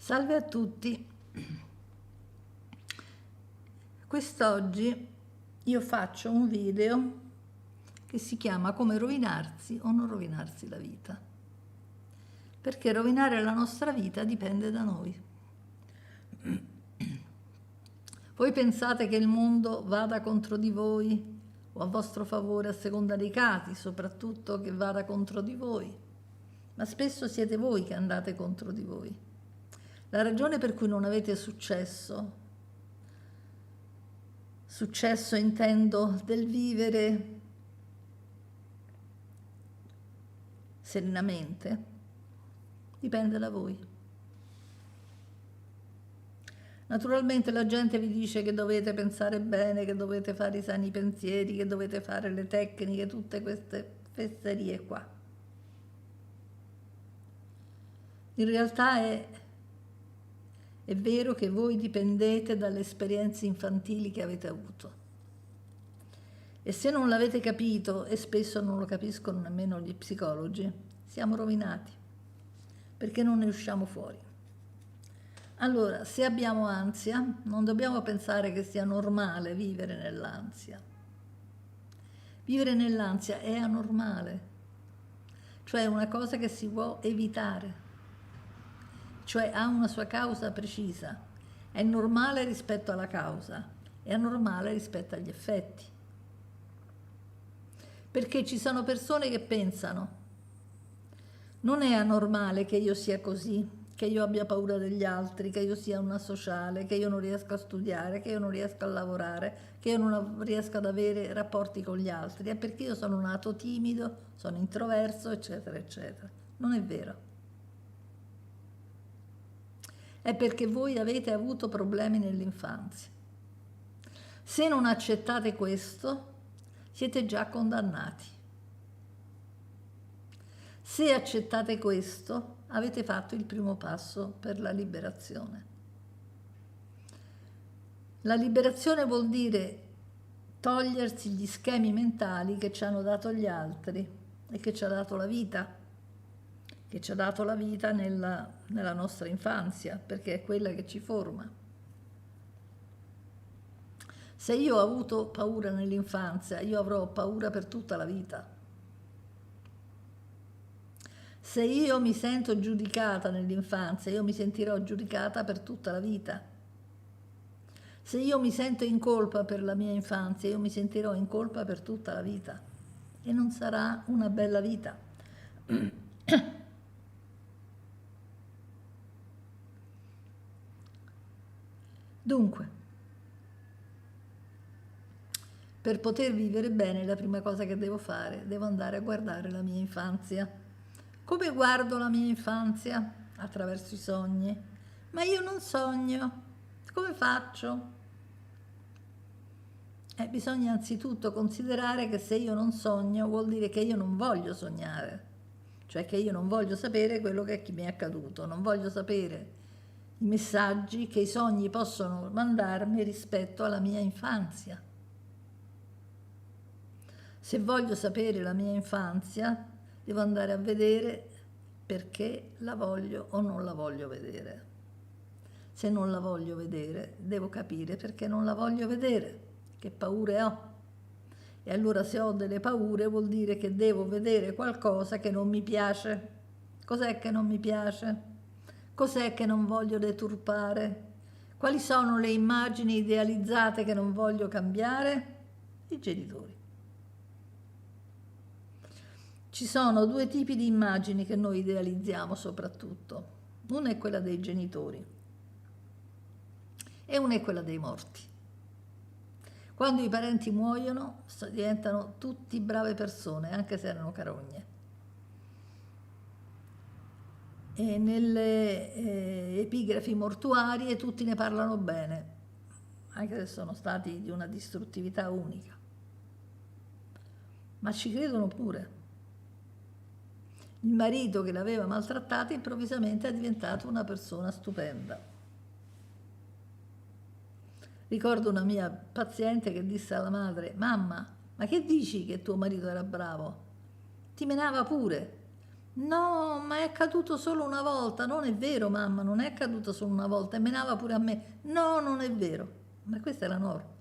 Salve a tutti, quest'oggi io faccio un video che si chiama Come rovinarsi o non rovinarsi la vita, perché rovinare la nostra vita dipende da noi. Voi pensate che il mondo vada contro di voi o a vostro favore a seconda dei casi, soprattutto che vada contro di voi, ma spesso siete voi che andate contro di voi. La ragione per cui non avete successo intendo del vivere serenamente, dipende da voi. Naturalmente la gente vi dice che dovete pensare bene, che dovete fare i sani pensieri, che dovete fare le tecniche, tutte queste fesserie qua. In realtà è vero che voi dipendete dalle esperienze infantili che avete avuto. E se non l'avete capito, e spesso non lo capiscono nemmeno gli psicologi, siamo rovinati, perché non ne usciamo fuori. Allora, se abbiamo ansia, non dobbiamo pensare che sia normale vivere nell'ansia. Vivere nell'ansia è anormale, cioè è una cosa che si può evitare. Cioè ha una sua causa precisa, è normale rispetto alla causa, è anormale rispetto agli effetti. Perché ci sono persone che pensano, non è anormale che io sia così, che io abbia paura degli altri, che io sia una sociale, che io non riesco a studiare, che io non riesco a lavorare, che io non riesco ad avere rapporti con gli altri, è perché io sono nato timido, sono introverso, eccetera, eccetera. Non è vero. È perché voi avete avuto problemi nell'infanzia. Se non accettate questo, siete già condannati. Se accettate questo, avete fatto il primo passo per la liberazione. La liberazione vuol dire togliersi gli schemi mentali che ci hanno dato gli altri e che ci ha dato la vita. Che ci ha dato la vita nella nostra infanzia, perché è quella che ci forma. Se io ho avuto paura nell'infanzia, io avrò paura per tutta la vita. Se io mi sento giudicata nell'infanzia, io mi sentirò giudicata per tutta la vita. Se io mi sento in colpa per la mia infanzia, io mi sentirò in colpa per tutta la vita. E non sarà una bella vita. Dunque, per poter vivere bene, la prima cosa che devo fare, devo andare a guardare la mia infanzia. Come guardo la mia infanzia? Attraverso i sogni. Ma io non sogno. Come faccio? Bisogna anzitutto considerare che se io non sogno vuol dire che io non voglio sognare. Cioè che io non voglio sapere quello che mi è accaduto, non voglio sapere i messaggi che i sogni possono mandarmi rispetto alla mia infanzia. Se voglio sapere la mia infanzia, devo andare a vedere perché la voglio o non la voglio vedere. Se non la voglio vedere, devo capire perché non la voglio vedere, che paure ho. E allora se ho delle paure vuol dire che devo vedere qualcosa che non mi piace. Cos'è che non mi piace? Cos'è che non voglio deturpare? Quali sono le immagini idealizzate che non voglio cambiare? I genitori. Ci sono due tipi di immagini che noi idealizziamo soprattutto. Una è quella dei genitori e una è quella dei morti. Quando i parenti muoiono diventano tutti brave persone, anche se erano carogne. E nelle epigrafi mortuarie tutti ne parlano bene, anche se sono stati di una distruttività unica. Ma ci credono pure. Il marito che l'aveva maltrattata improvvisamente è diventato una persona stupenda. Ricordo una mia paziente che disse alla madre: mamma, ma che dici che tuo marito era bravo? Ti menava pure, No, ma è accaduto solo una volta. Non è vero, mamma, non è accaduto solo una volta. E menava pure a me. No, non è vero. Ma questa è la norma.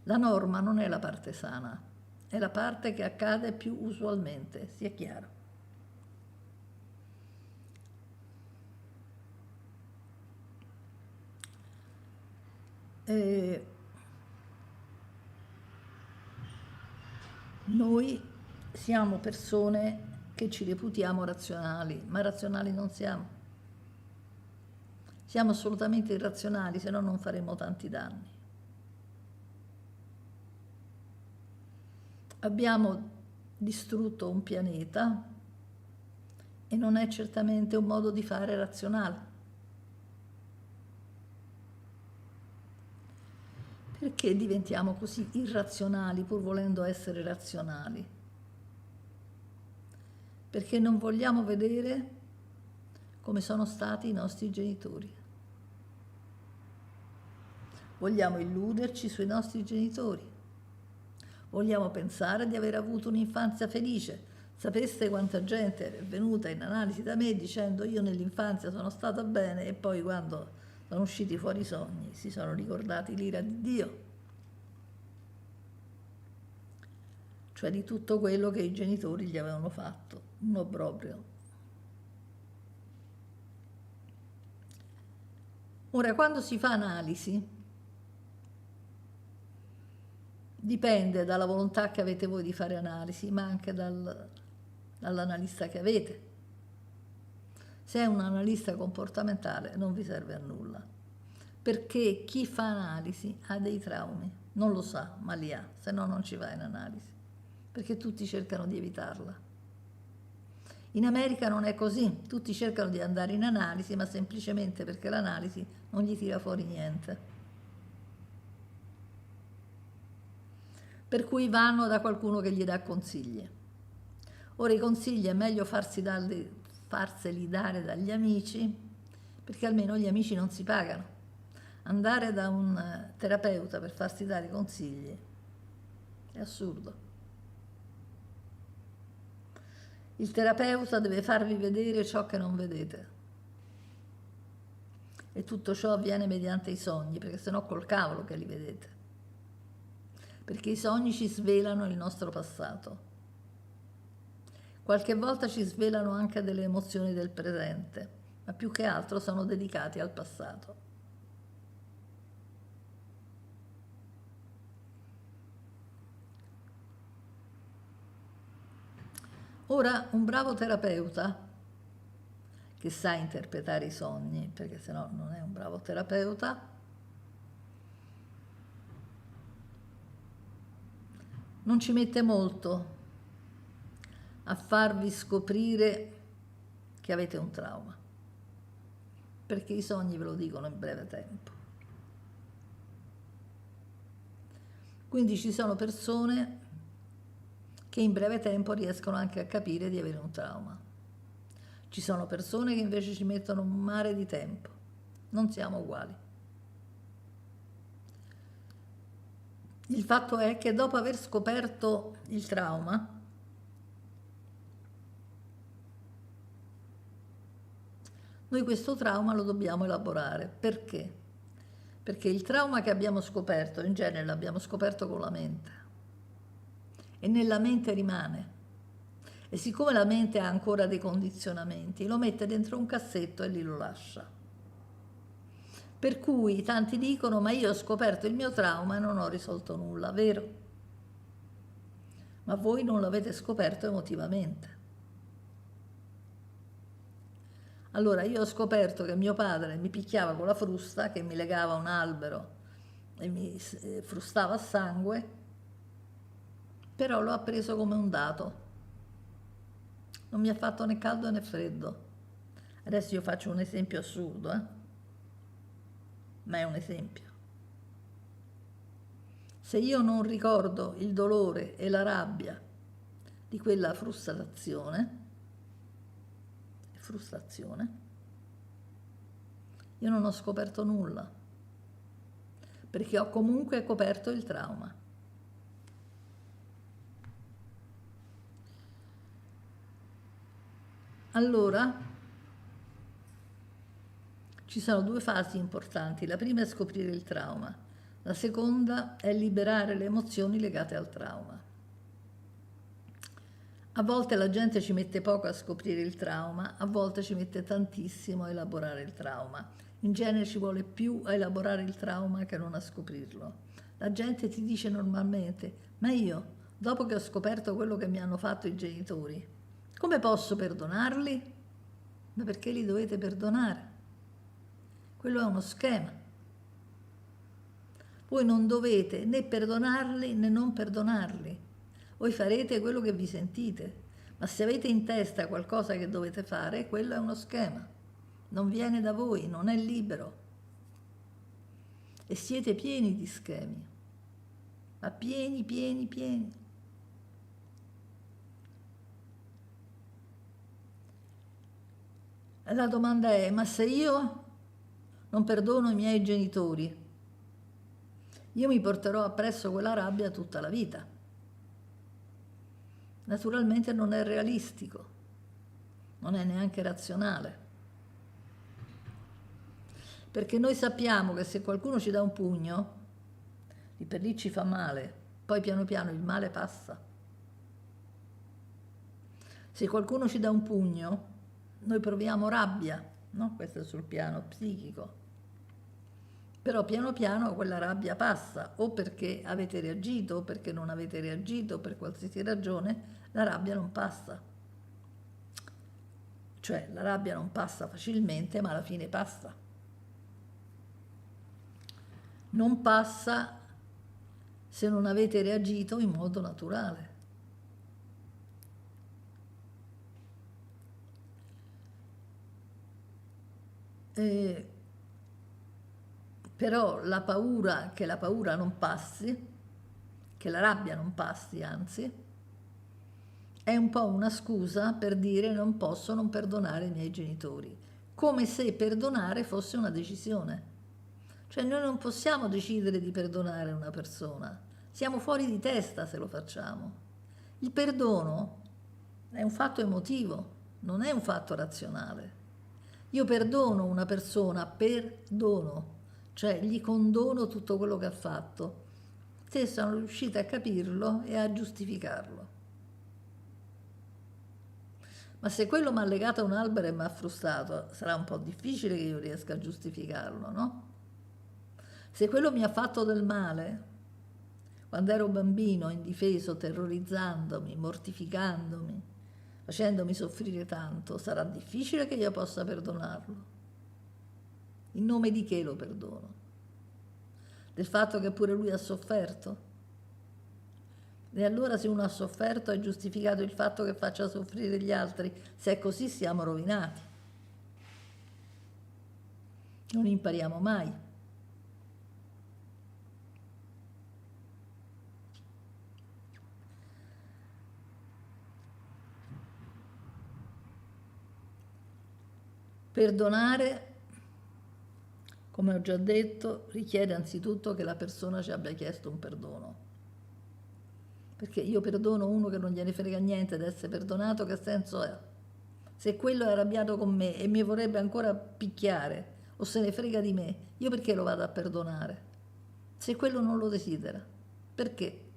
La norma non è la parte sana, è la parte che accade più usualmente, sia chiaro. E noi siamo persone che ci reputiamo razionali, ma razionali non siamo. Siamo assolutamente irrazionali, se no non faremo tanti danni. Abbiamo distrutto un pianeta e non è certamente un modo di fare razionale. Perché diventiamo così irrazionali pur volendo essere razionali? Perché non vogliamo vedere come sono stati i nostri genitori. Vogliamo illuderci sui nostri genitori. Vogliamo pensare di aver avuto un'infanzia felice. Sapeste quanta gente è venuta in analisi da me dicendo io nell'infanzia sono stata bene e poi quando sono usciti fuori i sogni si sono ricordati l'ira di Dio. Cioè di tutto quello che i genitori gli avevano fatto, un obbrobrio. Ora, quando si fa analisi, dipende dalla volontà che avete voi di fare analisi, ma anche dall'analista che avete. Se è un analista comportamentale non vi serve a nulla, perché chi fa analisi ha dei traumi, non lo sa, ma li ha, se no non ci va in analisi, perché tutti cercano di evitarla. In America non è così, tutti cercano di andare in analisi, ma semplicemente perché l'analisi non gli tira fuori niente. Per cui vanno da qualcuno che gli dà consigli. Ora i consigli è meglio farseli dare dagli amici, perché almeno gli amici non si pagano. Andare da un terapeuta per farsi dare consigli è assurdo. Il terapeuta deve farvi vedere ciò che non vedete. E tutto ciò avviene mediante i sogni, perché sennò col cavolo che li vedete. Perché i sogni ci svelano il nostro passato. Qualche volta ci svelano anche delle emozioni del presente, ma più che altro sono dedicati al passato. Ora, un bravo terapeuta che sa interpretare i sogni, perché sennò non è un bravo terapeuta, non ci mette molto a farvi scoprire che avete un trauma, perché i sogni ve lo dicono in breve tempo. Quindi ci sono persone che in breve tempo riescono anche a capire di avere un trauma. Ci sono persone che invece ci mettono un mare di tempo. Non siamo uguali. Il fatto è che dopo aver scoperto il trauma, noi questo trauma lo dobbiamo elaborare. Perché? Perché il trauma che abbiamo scoperto, in genere l'abbiamo scoperto con la mente. E nella mente rimane. E siccome la mente ha ancora dei condizionamenti, lo mette dentro un cassetto e lì lo lascia. Per cui tanti dicono, ma io ho scoperto il mio trauma e non ho risolto nulla, vero? Ma voi non l'avete scoperto emotivamente. Allora, io ho scoperto che mio padre mi picchiava con la frusta, che mi legava a un albero e mi frustava a sangue, però l'ho appreso come un dato. Non mi ha fatto né caldo né freddo. Adesso io faccio un esempio assurdo, ma è un esempio. Se io non ricordo il dolore e la rabbia di quella frustrazione, io non ho scoperto nulla, perché ho comunque coperto il trauma. Allora, ci sono due fasi importanti. La prima è scoprire il trauma, la seconda è liberare le emozioni legate al trauma. A volte la gente ci mette poco a scoprire il trauma, a volte ci mette tantissimo a elaborare il trauma. In genere ci vuole più a elaborare il trauma che non a scoprirlo. La gente ti dice normalmente: ma io, dopo che ho scoperto quello che mi hanno fatto i genitori, come posso perdonarli? Ma perché li dovete perdonare? Quello è uno schema. Voi non dovete né perdonarli né non perdonarli. Voi farete quello che vi sentite, ma se avete in testa qualcosa che dovete fare, quello è uno schema. Non viene da voi, non è libero. E siete pieni di schemi, ma pieni, pieni, pieni. La domanda è: ma se io non perdono i miei genitori, io mi porterò appresso quella rabbia tutta la vita. Naturalmente non è realistico, non è neanche razionale, perché noi sappiamo che se qualcuno ci dà un pugno, lì per lì ci fa male, poi piano piano il male passa. Se qualcuno ci dà un pugno, noi proviamo rabbia, no? Questo è sul piano psichico. Però piano piano quella rabbia passa, o perché avete reagito, o perché non avete reagito, per qualsiasi ragione, la rabbia non passa. Cioè la rabbia non passa facilmente, ma alla fine passa. Non passa se non avete reagito in modo naturale. Però la paura, che la paura non passi, che la rabbia non passi, anzi, è un po' una scusa per dire non posso non perdonare i miei genitori, come se perdonare fosse una decisione. Cioè noi non possiamo decidere di perdonare una persona, siamo fuori di testa se lo facciamo. Il perdono è un fatto emotivo, non è un fatto razionale. Io perdono una persona, perdono, cioè gli condono tutto quello che ha fatto. Te sono riuscita a capirlo e a giustificarlo. Ma se quello mi ha legato a un albero e mi ha frustato, sarà un po' difficile che io riesca a giustificarlo, no? Se quello mi ha fatto del male, quando ero bambino, indifeso, terrorizzandomi, mortificandomi, facendomi soffrire tanto, sarà difficile che io possa perdonarlo. In nome di che lo perdono? Del fatto che pure lui ha sofferto? E allora se uno ha sofferto è giustificato il fatto che faccia soffrire gli altri? Se è così siamo rovinati. Non impariamo mai. Perdonare, come ho già detto, richiede anzitutto che la persona ci abbia chiesto un perdono. Perché io perdono uno che non gliene frega niente di essere perdonato, che senso è? Se quello è arrabbiato con me e mi vorrebbe ancora picchiare o se ne frega di me, io perché lo vado a perdonare? Se quello non lo desidera, perché?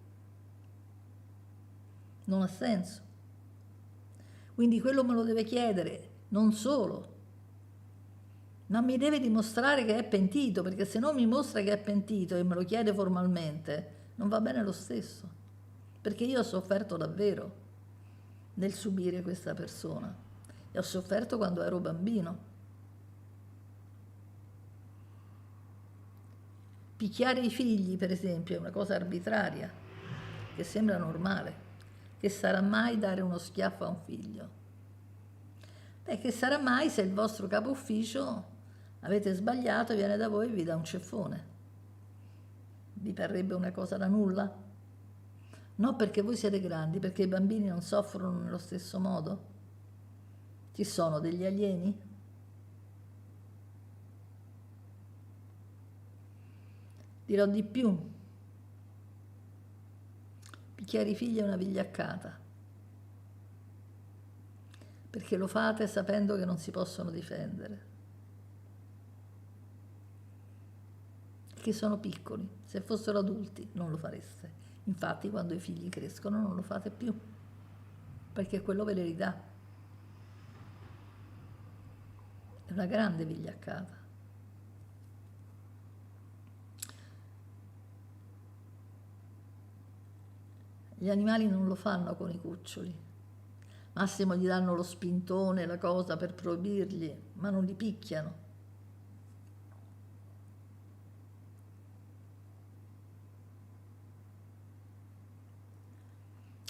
Non ha senso. Quindi quello me lo deve chiedere, non solo, ma mi deve dimostrare che è pentito, perché se non mi mostra che è pentito e me lo chiede formalmente, non va bene lo stesso, perché io ho sofferto davvero nel subire questa persona e ho sofferto quando ero bambino. Picchiare i figli, per esempio, è una cosa arbitraria, che sembra normale. Che sarà mai dare uno schiaffo a un figlio? Beh, che sarà mai se il vostro capo ufficio avete sbagliato, viene da voi e vi dà un ceffone? Vi parrebbe una cosa da nulla? No, perché voi siete grandi, perché i bambini non soffrono nello stesso modo? Ci sono degli alieni? Dirò di più. Picchiare i figli è una vigliaccata. perché lo fate sapendo che non si possono difendere, che sono piccoli. Se fossero adulti non lo fareste. Infatti quando i figli crescono non lo fate più, perché quello ve le ridà. È una grande vigliaccata. Gli animali non lo fanno con i cuccioli. Massimo gli danno lo spintone, la cosa per proibirgli, ma non li picchiano.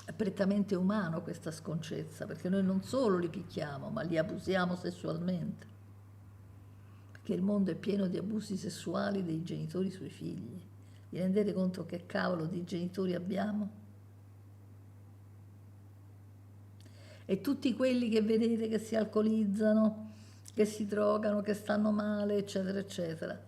È prettamente umano questa sconcezza, perché noi non solo li picchiamo, ma li abusiamo sessualmente. Perché il mondo è pieno di abusi sessuali dei genitori sui figli. Vi rendete conto che cavolo di genitori abbiamo? E tutti quelli che vedete che si alcolizzano, che si drogano, che stanno male, eccetera, eccetera,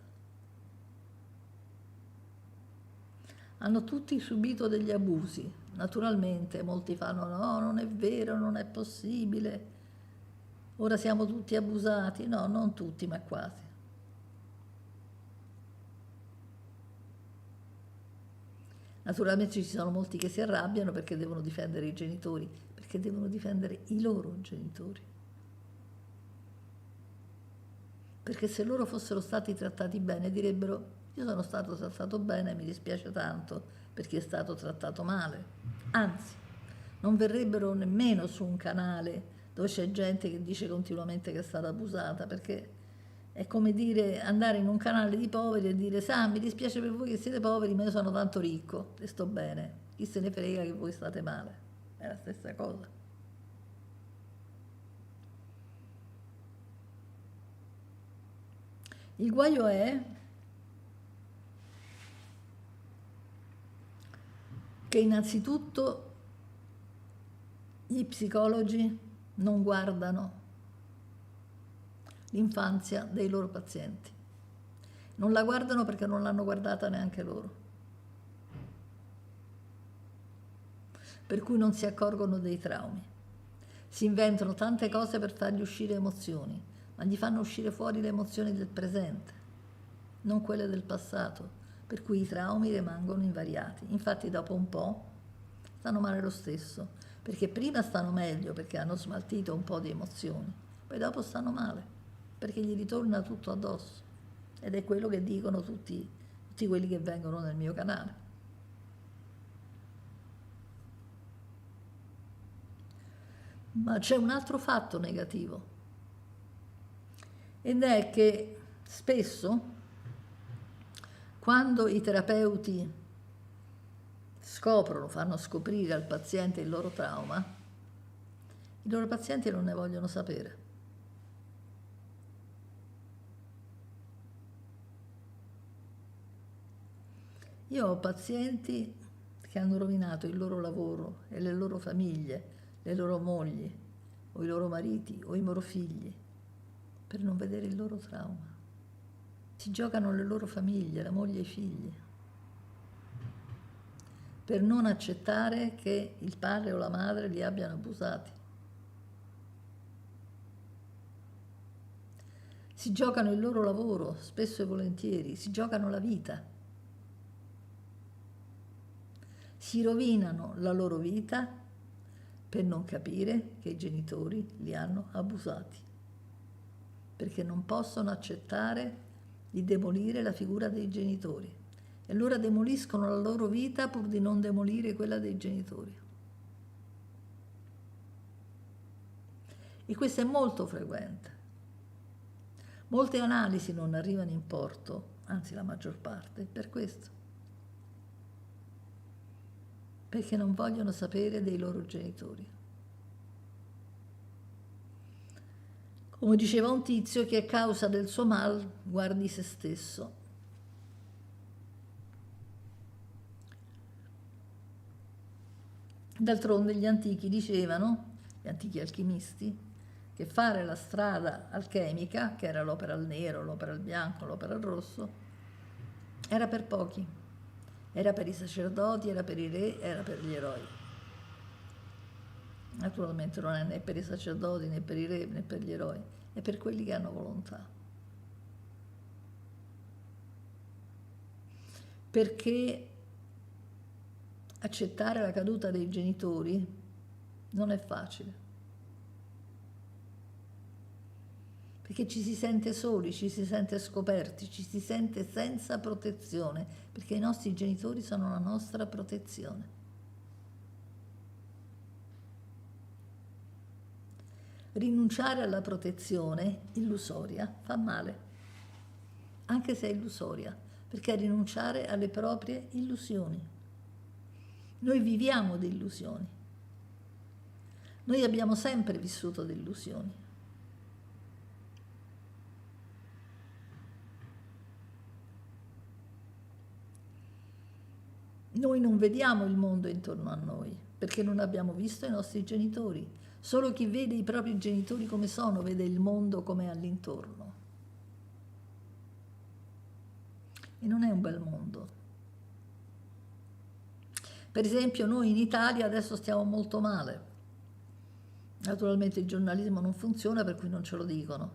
hanno tutti subito degli abusi. Naturalmente molti fanno no, non è vero, non è possibile, ora siamo tutti abusati. No, non tutti, ma quasi. Naturalmente ci sono molti che si arrabbiano perché devono difendere i genitori, perché devono difendere i loro genitori. Perché se loro fossero stati trattati bene direbbero io sono stato trattato bene, mi dispiace tanto per chi è stato trattato male. Anzi, non verrebbero nemmeno su un canale dove c'è gente che dice continuamente che è stata abusata, perché è come dire andare in un canale di poveri e dire sa, mi dispiace per voi che siete poveri, ma io sono tanto ricco e sto bene, chi se ne frega che voi state male. È la stessa cosa. Il guaio è che innanzitutto gli psicologi non guardano l'infanzia dei loro pazienti. Non la guardano perché non l'hanno guardata neanche loro. Per cui non si accorgono dei traumi. Si inventano tante cose per fargli uscire emozioni, ma gli fanno uscire fuori le emozioni del presente, non quelle del passato, per cui i traumi rimangono invariati. Infatti dopo un po' stanno male lo stesso, perché prima stanno meglio perché hanno smaltito un po' di emozioni, poi dopo stanno male, perché gli ritorna tutto addosso. Ed è quello che dicono tutti quelli che vengono nel mio canale. Ma c'è un altro fatto negativo, ed è che spesso quando i terapeuti scoprono, fanno scoprire al paziente il loro trauma, i loro pazienti non ne vogliono sapere. Io ho pazienti che hanno rovinato il loro lavoro e le loro famiglie, le loro mogli, o i loro mariti, o i loro figli, per non vedere il loro trauma. Si giocano le loro famiglie, la moglie e i figli, per non accettare che il padre o la madre li abbiano abusati. Si giocano il loro lavoro, spesso e volentieri, si giocano la vita. Si rovinano la loro vita per non capire che i genitori li hanno abusati, perché non possono accettare di demolire la figura dei genitori e allora demoliscono la loro vita pur di non demolire quella dei genitori. E questo è molto frequente. Molte analisi non arrivano in porto, anzi la maggior parte, per questo. Perché non vogliono sapere dei loro genitori. Come diceva un tizio, che a causa del suo mal guardi se stesso. D'altronde gli antichi dicevano, gli antichi alchimisti, che fare la strada alchemica, che era l'opera al nero, l'opera al bianco, l'opera al rosso, era per pochi. Era per i sacerdoti, era per i re, era per gli eroi. Naturalmente non è né per i sacerdoti, né per i re, né per gli eroi, è per quelli che hanno volontà. Perché accettare la caduta dei genitori non è facile. Perché ci si sente soli, ci si sente scoperti, ci si sente senza protezione, perché i nostri genitori sono la nostra protezione. Rinunciare alla protezione illusoria fa male, anche se è illusoria, perché è rinunciare alle proprie illusioni. Noi viviamo di illusioni, noi abbiamo sempre vissuto di illusioni. Noi non vediamo il mondo intorno a noi, perché non abbiamo visto i nostri genitori. Solo chi vede i propri genitori come sono, vede il mondo come è all'intorno. E non è un bel mondo. Per esempio, noi in Italia adesso stiamo molto male. Naturalmente il giornalismo non funziona, per cui non ce lo dicono.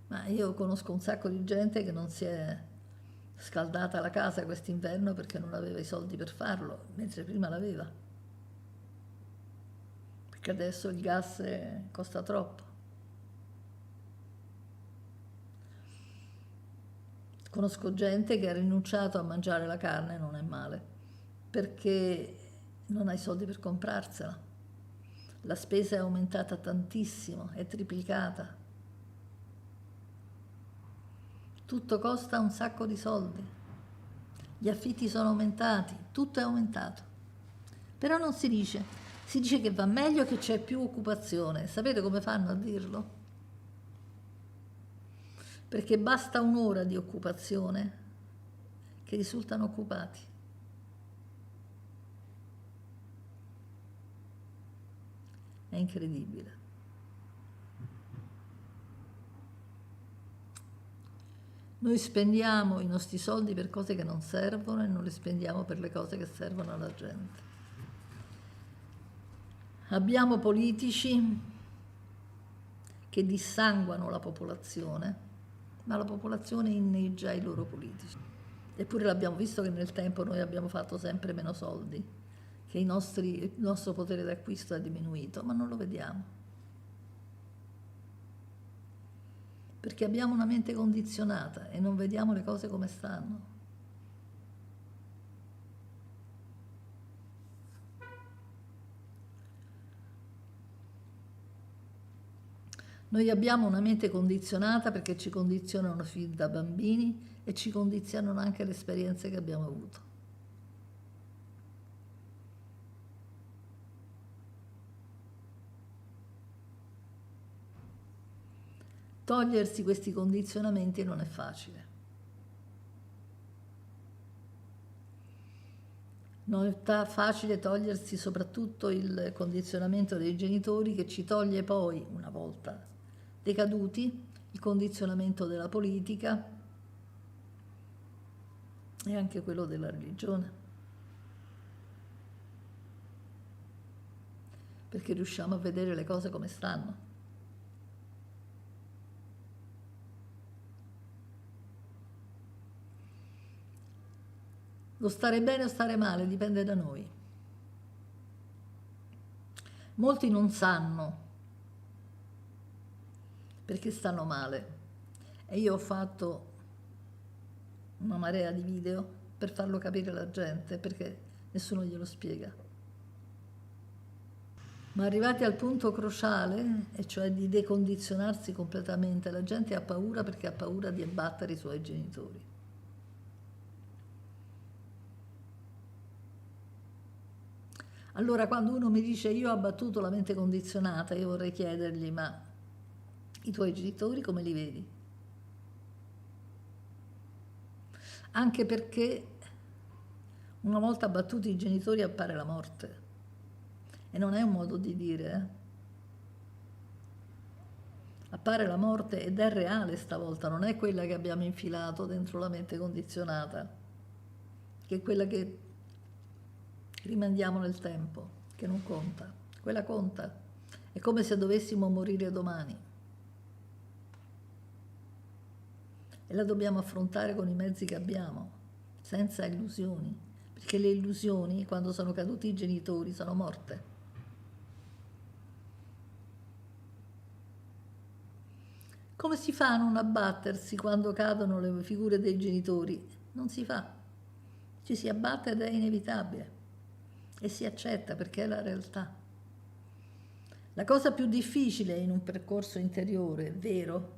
Ma io conosco un sacco di gente che non si è scaldata la casa quest'inverno perché non aveva i soldi per farlo, mentre prima l'aveva. Perché adesso il gas costa troppo. Conosco gente che ha rinunciato a mangiare la carne, non è male, perché non ha i soldi per comprarsela. La spesa è aumentata tantissimo, è triplicata. Tutto costa un sacco di soldi, gli affitti sono aumentati, tutto è aumentato. Però non si dice che va meglio, che c'è più occupazione. Sapete come fanno a dirlo? Perché basta un'ora di occupazione che risultano occupati. È incredibile. Noi spendiamo i nostri soldi per cose che non servono e non li spendiamo per le cose che servono alla gente. Abbiamo politici che dissanguano la popolazione, ma la popolazione inneggia ai loro politici. Eppure l'abbiamo visto che nel tempo noi abbiamo fatto sempre meno soldi, che il nostro potere d'acquisto è diminuito, ma non lo vediamo. Perché abbiamo una mente condizionata e non vediamo le cose come stanno. Noi abbiamo una mente condizionata perché ci condizionano fin da bambini e ci condizionano anche le esperienze che abbiamo avuto. Togliersi questi condizionamenti non è facile. Non è facile togliersi soprattutto il condizionamento dei genitori, che ci toglie poi, una volta decaduti, il condizionamento della politica e anche quello della religione. Perché riusciamo a vedere le cose come stanno. Lo stare bene o stare male dipende da noi. Molti non sanno perché stanno male e io ho fatto una marea di video per farlo capire alla gente, perché nessuno glielo spiega. Ma arrivati al punto cruciale, e cioè di decondizionarsi completamente, la gente ha paura perché ha paura di abbattere i suoi genitori. Allora, quando uno mi dice io ho abbattuto la mente condizionata, io vorrei chiedergli, ma i tuoi genitori come li vedi? Anche perché una volta abbattuti i genitori appare la morte. E non è un modo di dire, Appare la morte ed è reale stavolta, non è quella che abbiamo infilato dentro la mente condizionata, che è quella che rimandiamo nel tempo, che non conta. quella conta. È come se dovessimo morire domani. E la dobbiamo affrontare con i mezzi che abbiamo, senza illusioni, perché le illusioni, quando sono caduti i genitori, sono morte. Come si fa a non abbattersi quando cadono le figure dei genitori? Non si fa, ci si abbatte ed è inevitabile e si accetta perché è la realtà. La cosa più difficile in un percorso interiore, vero,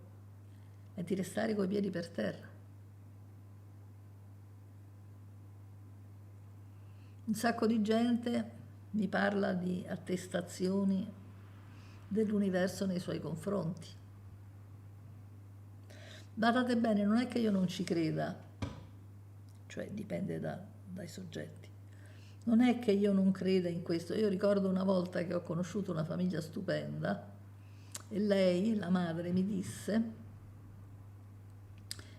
è di restare coi piedi per terra. Un sacco di gente mi parla di attestazioni dell'universo nei suoi confronti. Badate bene, non è che io non ci creda, cioè dipende dai soggetti. Non è che io non creda in questo. Io ricordo una volta che ho conosciuto una famiglia stupenda e lei, la madre, mi disse: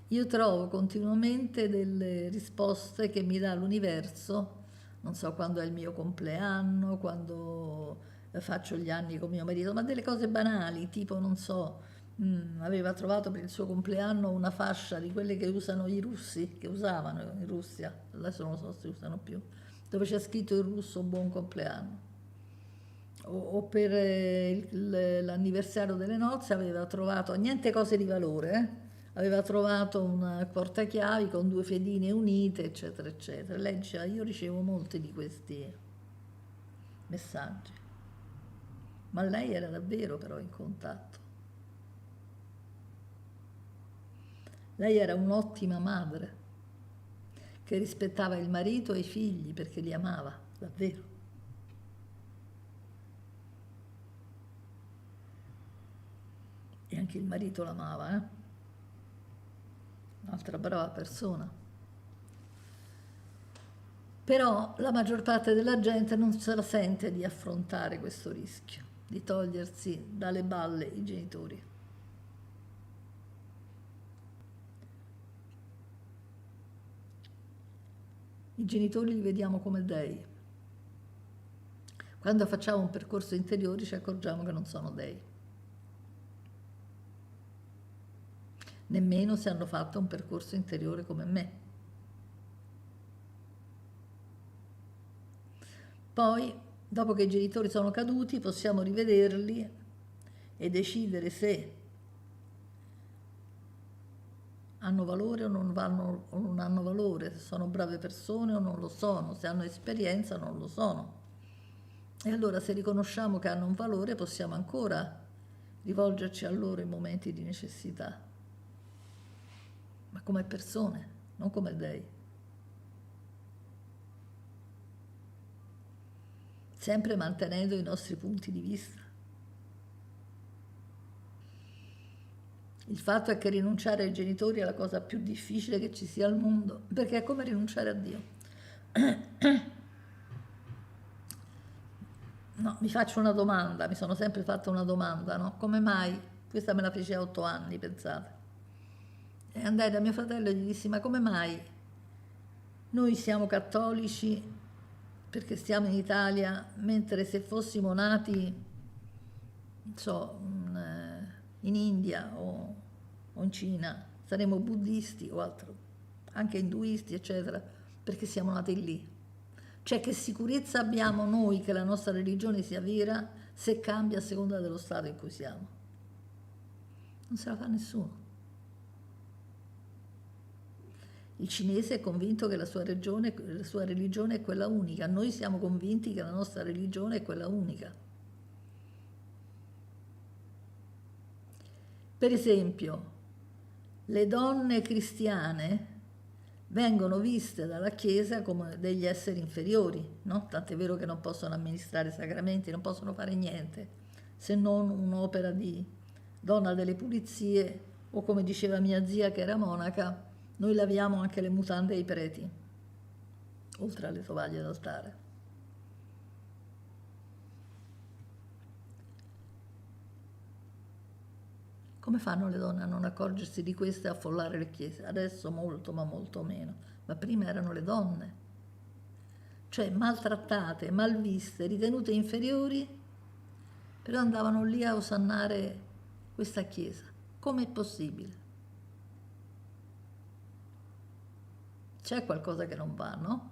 io trovo continuamente delle risposte che mi dà l'universo, non so quando è il mio compleanno, quando faccio gli anni con mio marito, ma delle cose banali, tipo, non so, aveva trovato per il suo compleanno una fascia di quelle che usano i russi, che usavano in Russia, adesso non so se usano più, dove c'è scritto in russo buon compleanno. O per l'anniversario delle nozze aveva trovato, niente cose di valore, aveva trovato un portachiavi con 2 fedine unite, eccetera, eccetera. Lei diceva: io ricevo molti di questi messaggi, ma lei era davvero però in contatto. Lei era un'ottima madre che rispettava il marito e i figli perché li amava, davvero. E anche il marito l'amava, Un'altra brava persona. Però la maggior parte della gente non se la sente di affrontare questo rischio, di togliersi dalle balle i genitori. I genitori li vediamo come dei. Quando facciamo un percorso interiore ci accorgiamo che non sono dei. Nemmeno se hanno fatto un percorso interiore come me. Poi, dopo che i genitori sono caduti, possiamo rivederli e decidere se hanno valore o non hanno valore, se sono brave persone o non lo sono, se hanno esperienza o non lo sono. E allora, se riconosciamo che hanno un valore, possiamo ancora rivolgerci a loro in momenti di necessità, ma come persone, non come dei. Sempre mantenendo i nostri punti di vista. Il fatto è che rinunciare ai genitori è la cosa più difficile che ci sia al mondo, perché è come rinunciare a Dio. No, mi faccio una domanda, mi sono sempre fatta una domanda, no? Come mai? Questa me la feci a 8 anni, pensate. E andai da mio fratello e gli dissi: ma come mai noi siamo cattolici perché stiamo in Italia, mentre se fossimo nati, non so, in India o in Cina, saremmo buddisti o altro, anche induisti, eccetera, perché siamo nati lì. Cioè, che sicurezza abbiamo noi che la nostra religione sia vera se cambia a seconda dello stato in cui siamo? Non se la fa nessuno. Il cinese è convinto che la sua religione è quella unica, noi siamo convinti che la nostra religione è quella unica. Per esempio, le donne cristiane vengono viste dalla Chiesa come degli esseri inferiori, no? Tant'è vero che non possono amministrare sacramenti, non possono fare niente, se non un'opera di donna delle pulizie, o come diceva mia zia che era monaca, noi laviamo anche le mutande ai preti, oltre alle tovaglie d'altare. Come fanno le donne a non accorgersi di questo e affollare le chiese? Adesso molto, ma molto meno. Ma prima erano le donne, cioè maltrattate, malviste, ritenute inferiori però andavano lì a osannare questa chiesa. Com'è possibile? C'è qualcosa che non va, no?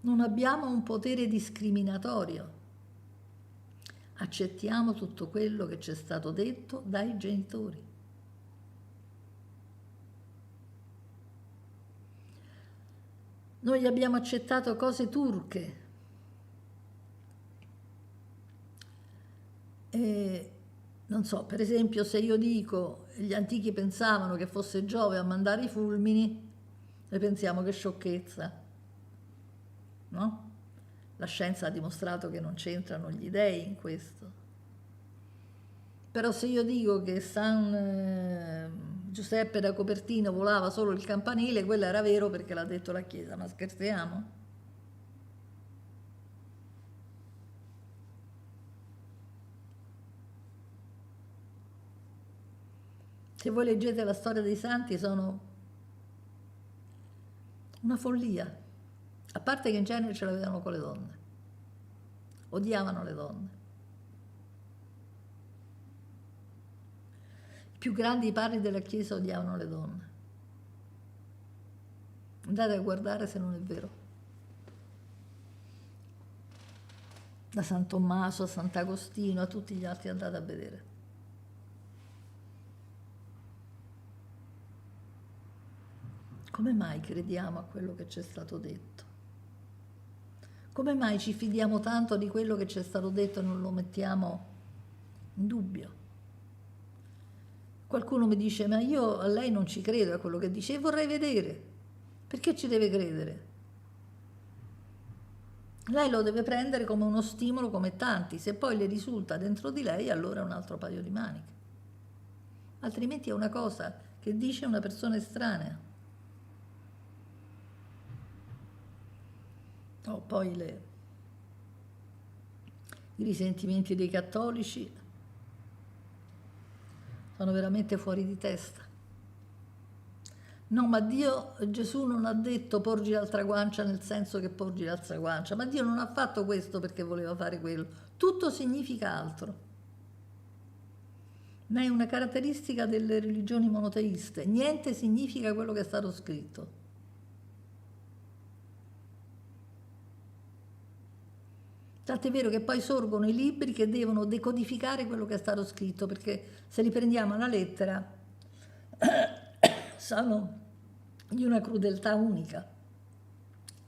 Non abbiamo un potere discriminatorio. Accettiamo tutto quello che ci è stato detto dai genitori. Noi abbiamo accettato cose turche e non so, per esempio, se io dico gli antichi pensavano che fosse Giove a mandare i fulmini, noi pensiamo che sciocchezza, no? La scienza ha dimostrato che non c'entrano gli dei in questo. Però se io dico che San Giuseppe da Copertino volava solo il campanile, quello era vero perché l'ha detto la Chiesa, ma scherziamo? Se voi leggete la storia dei santi sono una follia, a parte che in genere ce l'avevano con le donne, odiavano le donne. I più grandi padri della Chiesa odiavano le donne. Andate a guardare se non è vero. Da San Tommaso a Sant'Agostino, a tutti gli altri andate a vedere. Come mai crediamo a quello che ci è stato detto? Come mai ci fidiamo tanto di quello che ci è stato detto e non lo mettiamo in dubbio? Qualcuno mi dice, ma io a lei non ci credo a quello che dice e vorrei vedere. Perché ci deve credere? Lei lo deve prendere come uno stimolo come tanti, se poi le risulta dentro di lei allora è un altro paio di maniche. Altrimenti è una cosa che dice una persona estranea. Oh, poi i risentimenti dei cattolici sono veramente fuori di testa. No, ma Gesù non ha detto porgi l'altra guancia nel senso che porgi l'altra guancia, ma Dio non ha fatto questo perché voleva fare quello. Tutto significa altro. Ma è una caratteristica delle religioni monoteiste. Niente significa quello che è stato scritto. Tant'è vero che poi sorgono i libri che devono decodificare quello che è stato scritto, perché se li prendiamo alla lettera sono di una crudeltà unica,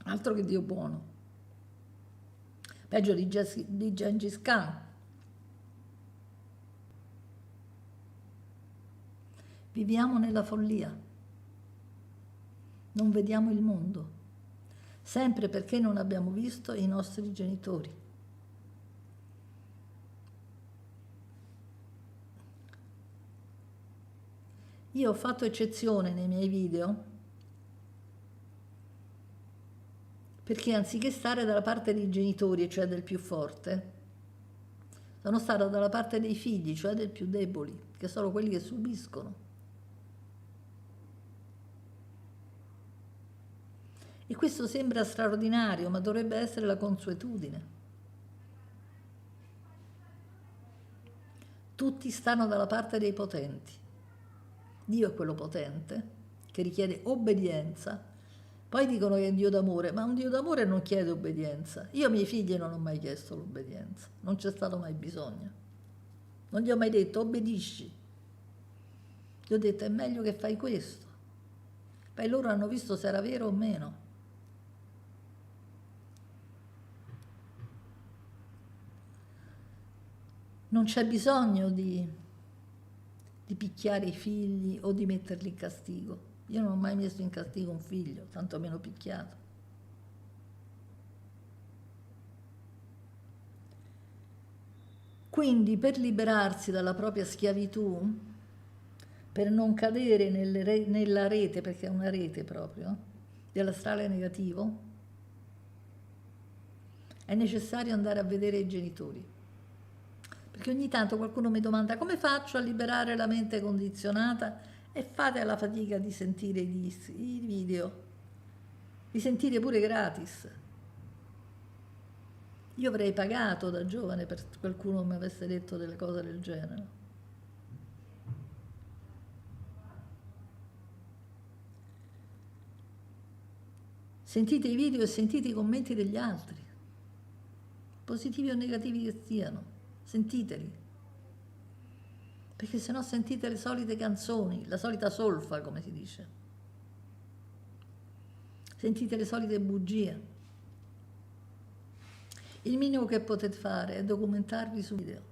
altro che Dio buono. Peggio di Gengis Khan. Viviamo nella follia, non vediamo il mondo, sempre perché non abbiamo visto i nostri genitori. Io ho fatto eccezione nei miei video perché anziché stare dalla parte dei genitori, cioè del più forte, sono stata dalla parte dei figli, cioè del più deboli, che sono quelli che subiscono. E questo sembra straordinario, ma dovrebbe essere la consuetudine. Tutti stanno dalla parte dei potenti. Dio è quello potente, che richiede obbedienza. Poi dicono che è un Dio d'amore, ma un Dio d'amore non chiede obbedienza. Io ai miei figli non ho mai chiesto l'obbedienza, non c'è stato mai bisogno. Non gli ho mai detto obbedisci. Gli ho detto è meglio che fai questo. Poi loro hanno visto se era vero o meno. Non c'è bisogno di picchiare i figli o di metterli in castigo. Io non ho mai messo in castigo un figlio, tantomeno picchiato. Quindi per liberarsi dalla propria schiavitù, per non cadere nella rete, perché è una rete proprio, dell'astrale negativo, è necessario andare a vedere i genitori. Perché ogni tanto qualcuno mi domanda come faccio a liberare la mente condizionata e fate la fatica di sentire i video, di sentire pure gratis. Io avrei pagato da giovane per qualcuno che mi avesse detto delle cose del genere. Sentite i video e sentite i commenti degli altri, positivi o negativi che siano, sentiteli. Perché sennò sentite le solite canzoni, la solita solfa, come si dice. Sentite le solite bugie. Il minimo che potete fare è documentarvi su video,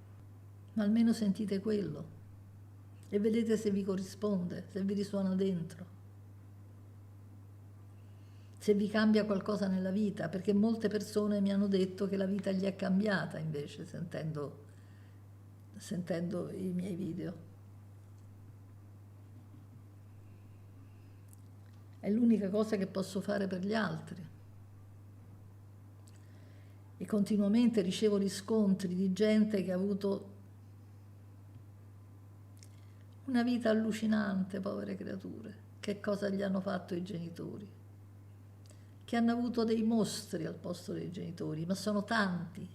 ma almeno sentite quello e vedete se vi corrisponde, se vi risuona dentro, se vi cambia qualcosa nella vita, perché molte persone mi hanno detto che la vita gli è cambiata invece sentendo i miei video. È l'unica cosa che posso fare per gli altri. E continuamente ricevo riscontri di gente che ha avuto una vita allucinante, povere creature. Che cosa gli hanno fatto i genitori? Che hanno avuto dei mostri al posto dei genitori, ma sono tanti.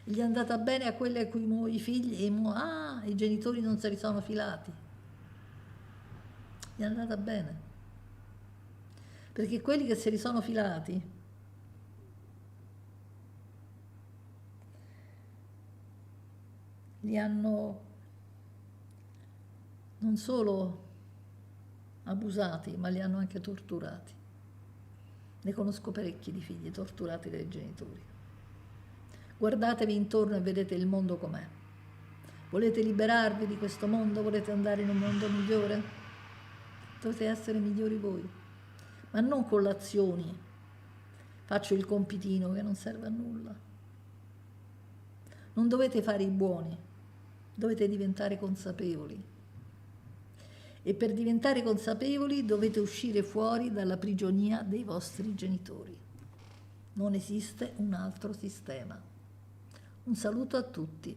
Gli è andata bene a quelle a cui i figli, i genitori non se li sono filati. Gli è andata bene. Perché quelli che se li sono filati li hanno non solo abusati, ma li hanno anche torturati. Ne conosco parecchi di figli torturati dai genitori. Guardatevi intorno e vedete il mondo com'è. Volete liberarvi di questo mondo? Volete andare in un mondo migliore? Dovete essere migliori voi, ma non con l'azioni. Faccio il compitino che non serve a nulla. Non dovete fare i buoni, dovete diventare consapevoli. E per diventare consapevoli dovete uscire fuori dalla prigionia dei vostri genitori. Non esiste un altro sistema. Un saluto a tutti.